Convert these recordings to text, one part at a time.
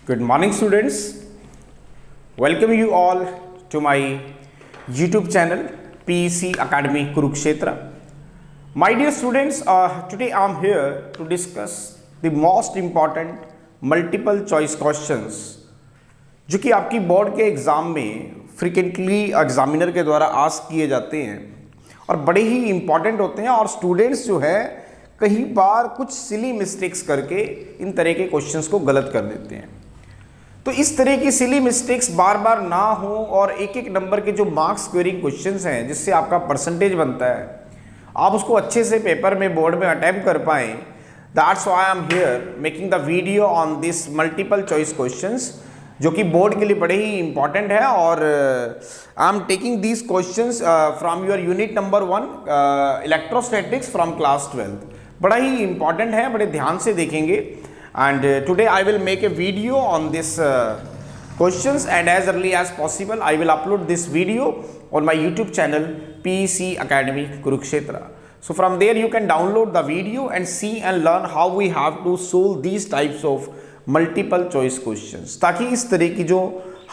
Good morning, students. Welcome you all to my YouTube channel PEC Academy Kurukshetra. My dear students, today I am here to discuss the most important multiple choice questions जो कि आपकी board के exam में frequently examiner के द्वारा ask किए जाते हैं और बड़े ही इम्पॉर्टेंट होते हैं। और स्टूडेंट्स जो है कई बार कुछ सिली मिस्टेक्स करके इन तरह के क्वेश्चंस को गलत कर देते हैं। तो इस तरह की सिली मिस्टेक्स बार बार ना हो और एक एक नंबर के जो मार्क्स स्क्वेयरिंग क्वेश्चंस हैं जिससे आपका परसेंटेज बनता है आप उसको अच्छे से पेपर में बोर्ड में अटेम्प्ट कर पाएँ। That's why I am here making the video on this multiple choice questions जो कि बोर्ड के लिए बड़े ही इंपॉर्टेंट है। और I am taking these questions from your unit number 1 electrostatics from class 12। बड़ा ही इंपॉर्टेंट है, बड़े ध्यान से देखेंगे। And today I will make a video on this questions and as early as possible I will upload this video on my YouTube channel PEC Academy Kurukshetra. So from there you can download the video and see and learn how we have to solve these types of multiple choice questions, ताकि इस तरह की जो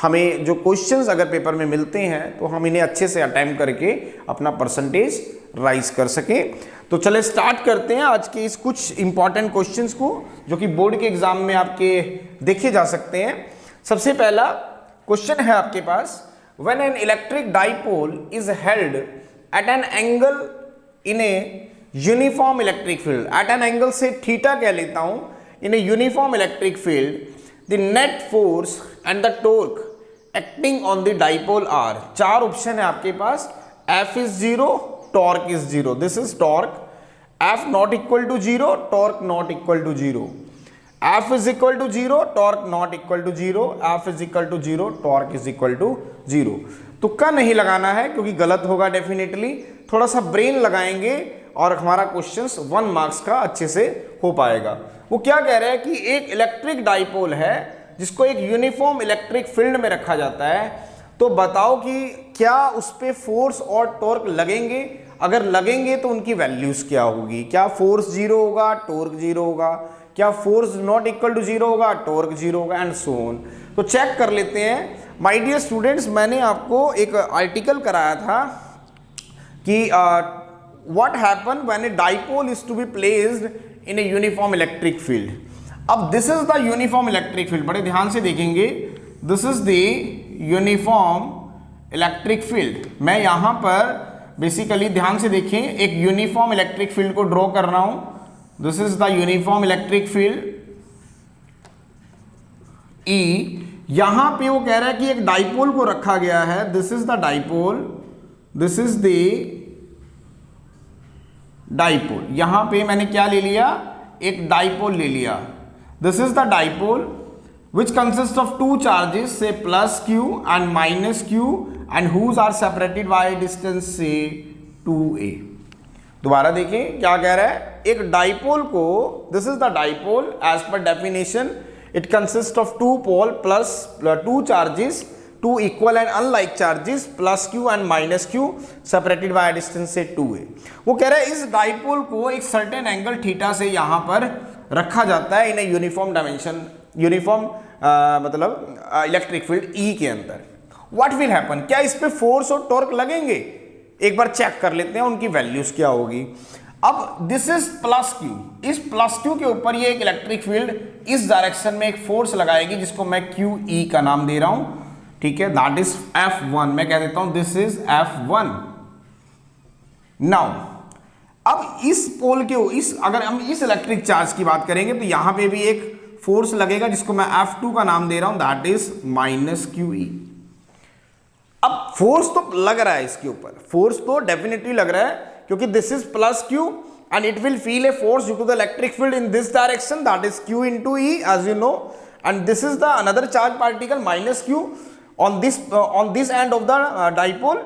हमें जो questions अगर paper में मिलते हैं तो हम इन्हें अच्छे से अटेम्प्ट करके अपना परसेंटेज राइज कर सकें। तो चले स्टार्ट करते हैं आज के इस कुछ इंपॉर्टेंट क्वेश्चंस को जो कि बोर्ड के एग्जाम में आपके देखे जा सकते हैं। सबसे पहला क्वेश्चन है आपके पास, when an electric dipole is held at an angle in a uniform electric field, at an angle से थीटा कह लेता हूं, in a uniform electric field, the net force and the torque acting on the dipole are. चार option है आपके पास, F is 0, torque is 0. This is torque. F not equal to 0, torque not equal to 0. F is equal to 0, torque not equal to 0. F is equal to 0, torque is equal to 0. तुक्का नहीं लगाना है क्योंकि गलत होगा definitely. थोड़ा सा brain लगाएंगे और हमारा क्वेश्चंस 1 मार्क्स का अच्छे से हो पाएगा। वो क्या कह रहे हैं कि एक इलेक्ट्रिक डाइपोल है जिसको एक यूनिफॉर्म इलेक्ट्रिक फील्ड में रखा जाता है, तो बताओ कि क्या उस पर फोर्स और टॉर्क लगेंगे, अगर लगेंगे तो उनकी वैल्यूज क्या होगी। क्या फोर्स 0 होगा, टॉर्क 0 होगा, क्या फोर्स नॉट इक्वल टू 0 होगा, टॉर्क 0 होगा एंड सो ऑन। तो चेक कर लेते हैं। माय डियर स्टूडेंट्स, मैंने आपको एक आर्टिकल कराया था कि what happen when a dipole is to be placed in a uniform electric field. अब this is the uniform electric field, बड़े ध्यान से देखेंगे। This is the uniform electric field. मैं यहां पर बेसिकली ध्यान से देखें एक यूनिफॉर्म इलेक्ट्रिक फील्ड को ड्रॉ कर रहा हूं। This is the uniform electric field E। यहां पे वो कह रहा है कि एक डाइपोल को रखा गया है। This is the dipole, this is the dipole. यहां पे मैंने क्या ले लिया, एक डाइपोल ले लिया। This is the dipole which consists of two charges, say plus q and minus q, and whose are separated by a distance say 2a। दोबारा देखें क्या कह रहा है, एक डाइपोल को, this is the dipole as per definition, it consists of two pole plus two charges, two equal and unlike charges plus q and minus q separated by a distance say 2a। वो कह रहा है इस dipole को एक certain angle theta से यहां पर रखा जाता है इन ए यूनिफॉर्म डायमेंशन, यूनिफॉर्म मतलब इलेक्ट्रिक फील्ड E के अंदर। व्हाट विल हैपन, क्या इस पे फोर्स और टॉर्क लगेंगे? एक बार चेक कर लेते हैं उनकी वैल्यूज क्या होगी। अब दिस इज प्लस क्यू, इस प्लस क्यू के ऊपर ये एक इलेक्ट्रिक फील्ड इस डायरेक्शन में एक फोर्स लगाएगी जिसको मैं QE का नाम दे रहा हूं, ठीक है, दैट इज F1। मैं कह देता हूं दिस इज F1। नाउ अब इस पोल के इस, अगर हम इस इलेक्ट्रिक चार्ज की बात करेंगे तो यहां पे भी एक फोर्स लगेगा जिसको मैं F2 का नाम दे रहा हूं, दैट इज माइनस QE। अब फोर्स तो लग रहा है इसके ऊपर, फोर्स तो डेफिनेटली लग रहा है क्योंकि this is plus Q and it will feel a force due to the electric field in this direction, that is Q into E as you know, and this is the another charge particle minus Q on this end of the dipole,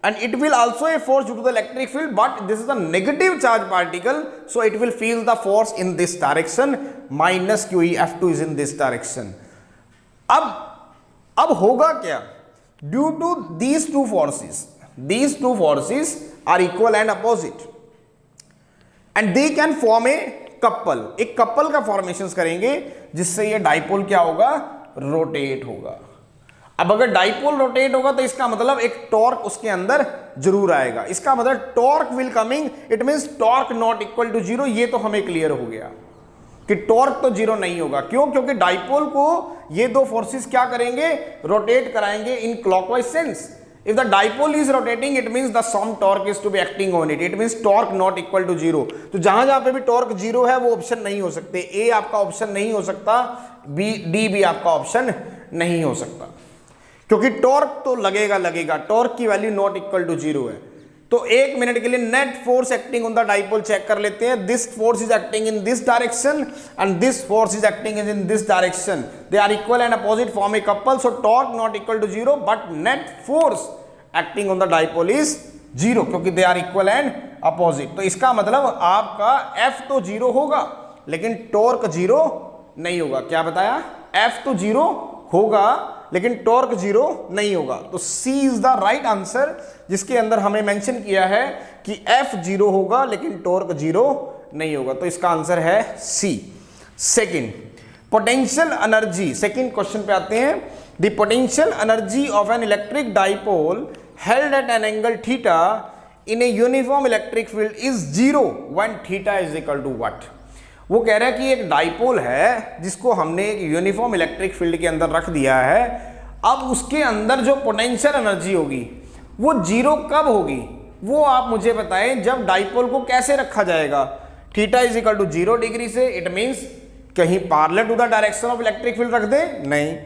and it will also a force due to the electric field, but this is a negative charge particle, so it will feel the force in this direction, minus QE, F2 is in this direction। अब होगा क्या, due to these two forces are equal and opposite and they can form a couple, एक couple का formation करेंगे जिससे ये dipole क्या होगा, रोटेट होगा। अब अगर डाइपोल रोटेट होगा तो इसका मतलब एक टॉर्क उसके अंदर जरूर आएगा। इसका मतलब torque will coming, it means torque not equal to zero. ये तो हमें क्लियर हो गया कि टॉर्क तो जीरो नहीं होगा। क्यों? क्योंकि डाइपोल को ये दो फोर्सेस क्या करेंगे? रोटेट कराएंगे in clockwise sense. If the dipole is rotating it means the some torque is to be acting on it, it means torque not equal to zero. तो जहां जहां पे भी टॉर्क जीरो है वो ऑप्शन नहीं हो सकते। ए आपका ऑप्शन नहीं हो सकता, बी डी भी आपका ऑप्शन नहीं हो सकता, क्योंकि टॉर्क तो लगेगा। टॉर्क की value not equal to zero है। तो एक मिनट के लिए net force acting on the dipole check कर लेते हैं। This force is acting in this direction and this force is acting in this direction. They are equal and opposite, form a couple. So torque not equal to zero but net force acting on the dipole is zero, क्योंकि they are equal and opposite. तो इसका मतलब आपका F तो zero होगा लेकिन torque zero नहीं होगा। क्या बताया? एफ तो जीरो होगा लेकिन टॉर्क जीरो नहीं होगा। तो सी इज द राइट आंसर, जिसके अंदर हमें मेंशन किया है कि एफ जीरो होगा लेकिन टॉर्क जीरो नहीं होगा। तो इसका आंसर है C. Second, potential energy. Second question पे आते हैं। The potential energy of an electric dipole held at an angle theta in a uniform electric field is zero when theta is equal to what? वो कह रहा है कि एक dipole है जिसको हमने एक यूनिफॉर्म इलेक्ट्रिक फील्ड के अंदर रख दिया है। अब उसके अंदर जो पोटेंशियल एनर्जी होगी वो जीरो कब होगी? वो आप मुझे बताएं। जब डाइपोल को कैसे रखा जाएगा? Theta is equal to 0 degree से, इट मींस कहीं parallel to the direction of electric field रख दे? नहीं।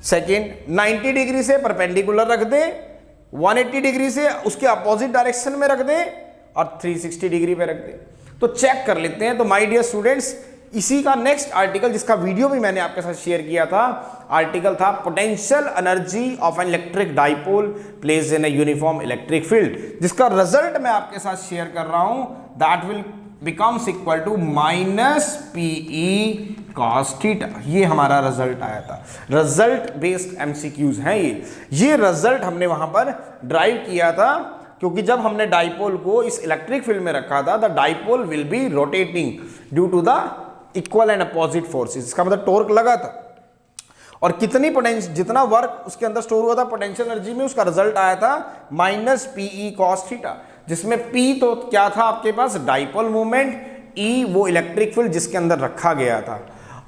सेकेंड, 90 डिग्री से परपेंडिकुलर रख दे, 180 डिग्री से उसके अपोजिट डायरेक्शन में रख दे और 360 डिग्री पे रख दे। तो चेक कर लेते हैं। तो माय डियर स्टूडेंट्स, इसी का नेक्स्ट आर्टिकल, जिसका वीडियो भी मैंने आपके साथ शेयर किया था, आर्टिकल था potential energy of an electric dipole placed in a uniform electric field, जिसका रिजल्ट मैं आपके साथ शेयर कर रहा हूं। That will becomes equal to minus PE cos theta. ये हमारा रिजल्ट आया था। रिजल्ट बेस्ड एमसीक्यूज हैं ये रिजल्ट हमने वहां पर ड्राइव किया था, क्योंकि जब हमने डाइपोल को इस इलेक्ट्रिक फील्ड में रखा था, the dipole will be rotating due to the equal and opposite forces. इसका मतलब टॉर्क लगा था और कितनी पोटेंशियल, जितना वर्क उसके अंदर स्टोर हुआ था पोटेंशियल एनर्जी में, उसका रिजल्ट आया था माइनस पीई कॉस थीटा, जिसमें पी तो क्या था आपके पास? डाइपोल मूवमेंट, ई वो इलेक्ट्रिक फील्ड जिसके अंदर रखा गया था,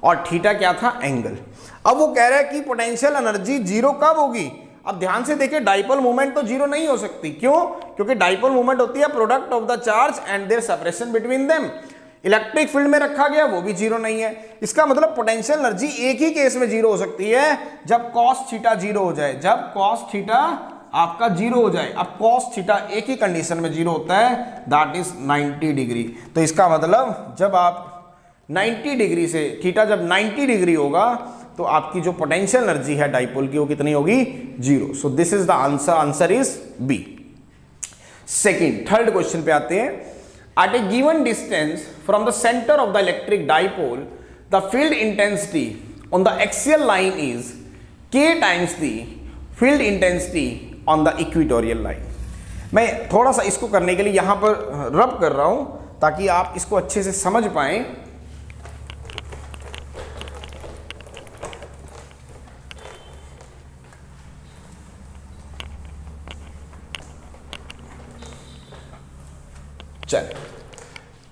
और थीटा क्या था? एंगल। अब वो कह रहा है कि पोटेंशियल एनर्जी जीरो कब होगी? अब ध्यान से देखिए, डाइपोल मूवमेंट तो जीरो नहीं हो सकती। क्यों? क्योंकि डाइपोल मूवमेंट होती है product of the charge and their separation between them. Electric field में रखा गया वो भी जीरो नहीं है। इसका मतलब पोटेंशियल एनर्जी एक ही केस में जीरो हो सकती है, जब कॉस थीटा जीरो हो जाए, जब कॉस थीटा आपका जीरो हो जाए। अब कॉस थीटा एक ही कंडीशन में जीरो होता है, दैट इज 90 डिग्री। तो इसका मतलब जब आप 90 डिग्री से, थीटा जब 90 डिग्री होगा तो आपकी जो पोटेंशियल एनर्जी है डाइपोल की वो कितनी होगी? Zero. So this is the answer, answer is B. Second, third question पे आते हैं। At a given distance from the centre of the electric dipole the field intensity on the axial line is k times the field intensity on the equatorial line. मैं थोड़ा सा इसको करने के लिए यहां पर रब कर रहा हूं ताकि आप इसको अच्छे से समझ पाएं।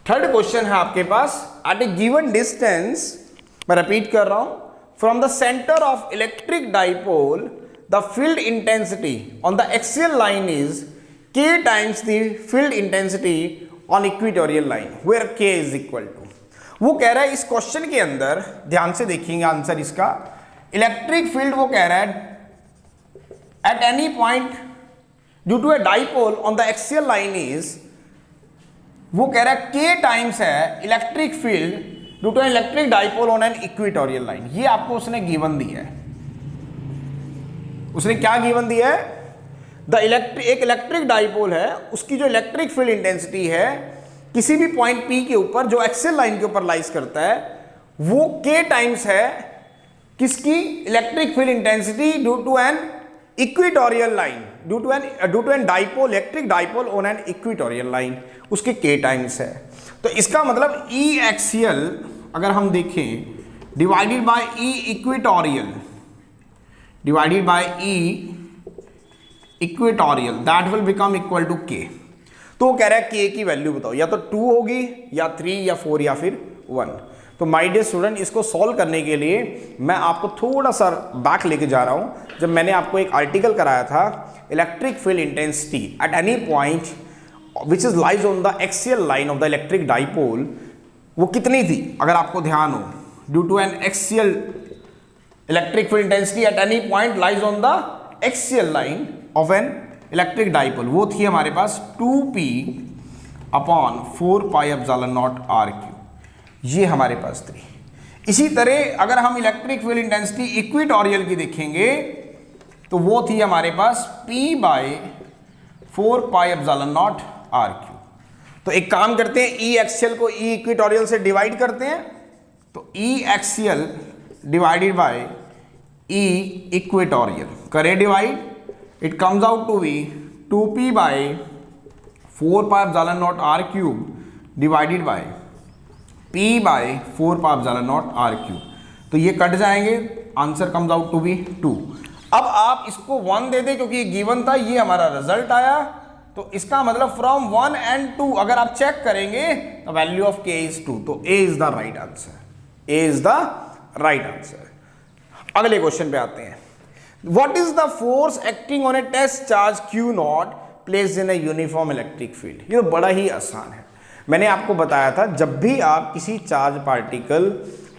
थर्ड क्वेश्चन है आपके पास। एट ए गिवन डिस्टेंस, मैं रिपीट कर रहा हूं, from the centre of electric dipole the field intensity on the axial line is k times the field intensity on equatorial line where k is equal to. वो कह रहा है इस question के अंदर, ध्यान से देखेंगे आंसर इसका, इलेक्ट्रिक फील्ड वो कह रहा है at any point due to a dipole on the axial line is, वो कह रहा है k टाइम्स है electric field due to electric dipole on an equatorial line. ये आपको उसने गिवन दिया है। उसने क्या गिवन दिया है? एक इलेक्ट्रिक डाइपोल है, उसकी जो इलेक्ट्रिक फील्ड इंटेंसिटी है किसी भी पॉइंट P के ऊपर जो एक्सियल लाइन के ऊपर लाइज करता है, वो k टाइम्स है किसकी? Electric field intensity due to an equatorial line, due to an dipole, electric dipole on an equatorial line, उसके k टाइम्स है। तो इसका मतलब E एक्सियल अगर हम देखें divided by E equatorial, divided by E equatorial, that will become equal to k. तो वो कह रहा है के की वैल्यू बताओ, या तो 2 होगी या 3 या 4 या फिर 1। तो माय डियर स्टूडेंट, इसको सॉल्व करने के लिए मैं आपको थोड़ा सा बैक लेके जा रहा हूं। जब मैंने आपको एक आर्टिकल कराया था, electric field intensity at any point which is lies on the axial line of the electric dipole, वो कितनी थी अगर आपको ध्यान हो, due to an axial electric field intensity at any point lies on the axial line of an electric dipole, वो थी हमारे पास 2p अपॉन 4πε0 r³। ये हमारे पास थी। इसी तरह अगर हम इलेक्ट्रिक फील्ड इंटेंसिटी इक्वेटोरियल की देखेंगे तो वो थी हमारे पास p बाय 4πε0 r³। तो एक काम करते हैं, ई एक्सियल को ई इक्वेटोरियल से डिवाइड करते हैं, तो E axial divided by E equatorial करें divide, it comes out to be 2p by 4πε0 r³ divided by p by 4πε0 r³। तो ये कट जाएंगे, answer comes out to be 2। अब आप इसको 1 दे दें क्योंकि ये गिवन था, ये हमारा रिजल्ट आया। तो इसका मतलब फ्रॉम 1 and 2 अगर आप चेक करेंगे तो वैल्यू ऑफ k इज 2। तो a is the right answer, a is the right answer. अगले क्वेश्चन पे आते हैं। What is the force acting on a test charge Q0 placed in a uniform electric field? ये तो बड़ा ही आसान है। मैंने आपको बताया था, जब भी आप किसी चार्ज पार्टिकल,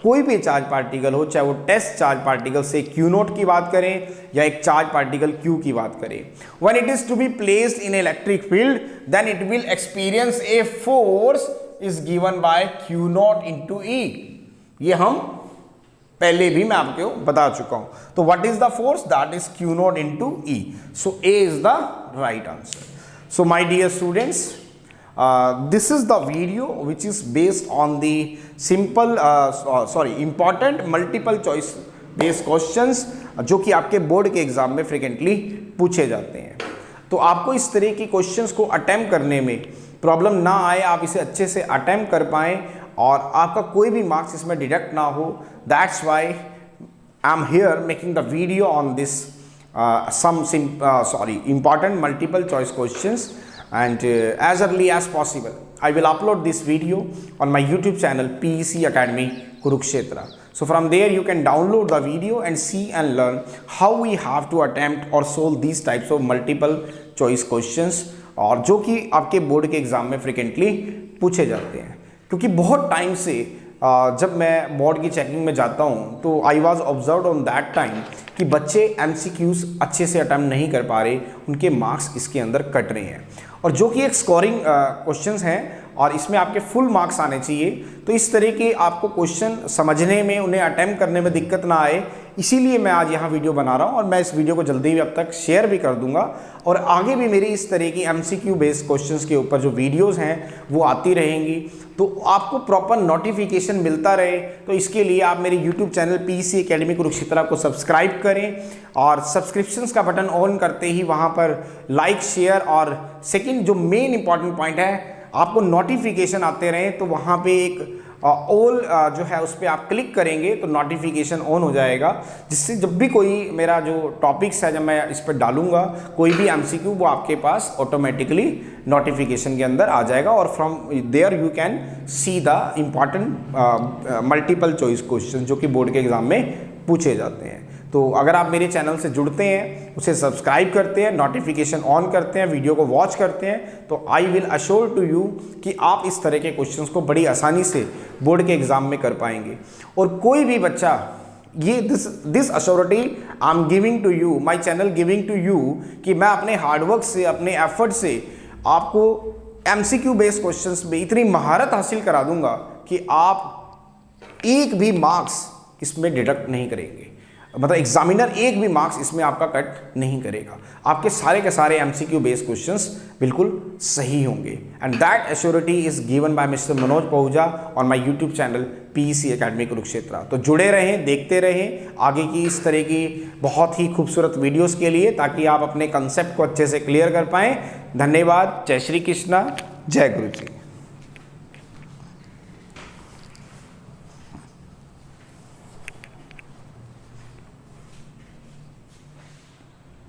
कोई भी चार्ज पार्टिकल हो, चाहे वो टेस्ट चार्ज पार्टिकल से Q0 की बात करें या एक चार्ज पार्टिकल Q की बात करें, when it is to be placed in electric field, then it will experience a force is given by Q0 into E। ये हम पहले भी मैं आपको बता चुका हूं। तो what is the force, that is Q0 into E। So A is the right answer. So my dear students, this is the video which is based on the simple important multiple choice based questions जो कि आपके board के exam में frequently पूछे जाते हैं। तो आपको इस तरह की क्वेश्चंस को अटेम्प्ट करने में प्रॉब्लम ना आए, आप इसे अच्छे से अटेम्प्ट कर पाएं और आपका कोई भी मार्क्स इसमें डिडक्ट ना हो। That's why I am here making the video on this important multiple choice questions, and as early as possible I will upload this video on my YouTube channel PEC Academy Kurukshetra. So from there you can download the video and see and learn how we have to attempt or solve these types of multiple choice questions, और जो कि आपके board के exam में frequently पूछे जाते हैं। क्योंकि बहुत टाइम से जब मैं बोर्ड की चेकिंग में जाता हूँ तो I was observe on that time कि बच्चे MCQs अच्छे से अटेम्प्ट नहीं कर पा रहे, उनके मार्क्स इसके अंदर कट रहे हैं, और जो कि एक स्कोरिंग क्वेश्चंस हैं और इसमें आपके फुल मार्क्स आने चाहिए। तो इस तरह के आपको क्वेश्चन समझने में, उन्हें अटेम्प्ट करने में दिक्कत ना आए, इसीलिए मैं आज यहाँ वीडियो बना रहा हूँ, और मैं इस वीडियो को जल्दी भी अब तक शेयर भी कर दूंगा, और आगे भी मेरी इस तरह की MCQ बेस्ड क्वेश्चंस के ऊपर जो वीडियोस हैं वो आती रहेंगी। तो आपको प्रॉपर नोटिफिकेशन मिलता रहे, तो इसके लिए आप मेरे YouTube channel PEC academy Kurukshetra को सब्सक्राइब करें, और सब्सक्रिप्शंस का बटन ऑन करते ही वहाँ पर लाइक, शेयर, और सेकेंड जो मेन इंपॉर्टेंट पॉइंट है, आपको नोटिफिकेशन आते रहें। तो वहाँ पे एक ऑल जो है उस पर आप क्लिक करेंगे तो नोटिफिकेशन ऑन हो जाएगा, जिससे जब भी कोई मेरा जो टॉपिक्स है, जब मैं इस पर डालूंगा कोई भी MCQ, वो आपके पास ऑटोमेटिकली नोटिफिकेशन के अंदर आ जाएगा, और from there you can see the important multiple choice question जो कि बोर्ड के एग्जाम में पूछे जाते हैं। तो अगर आप मेरे चैनल से जुड़ते हैं, उसे सब्सक्राइब करते हैं, नोटिफिकेशन ऑन करते हैं, वीडियो को वॉच करते हैं, तो I will assure to you कि आप इस तरह के क्वेश्चंस को बड़ी आसानी से बोर्ड के एग्जाम में कर पाएंगे। और कोई भी बच्चा, ये this assurity I am giving to you, my channel giving to you, कि मैं अपने हार्डवर्क से, अपने एफर्ट से आपको MCQ बेस्ड क्वेश्चंस में इतनी महारत हासिल करा दूंगा कि आप एक भी मार्क्स इसमें डिडक्ट नहीं करेंगे, मतलब एग्जामिनर एक भी मार्क्स इसमें आपका कट नहीं करेगा। आपके सारे के सारे MCQ बेस्ड क्वेश्चंस बिल्कुल सही होंगे, and that assurity is given by mister Manoj Pahuja on my YouTube channel PEC academy Kurukshetra. तो जुड़े रहें, देखते रहें आगे की इस तरह की बहुत ही खूबसूरत वीडियोस के लिए, ताकि आप अपने कंसेप्ट को अच्छे से क्लियर कर पाएँ। धन्यवाद। जय श्री कृष्णा, जय गुरु जी।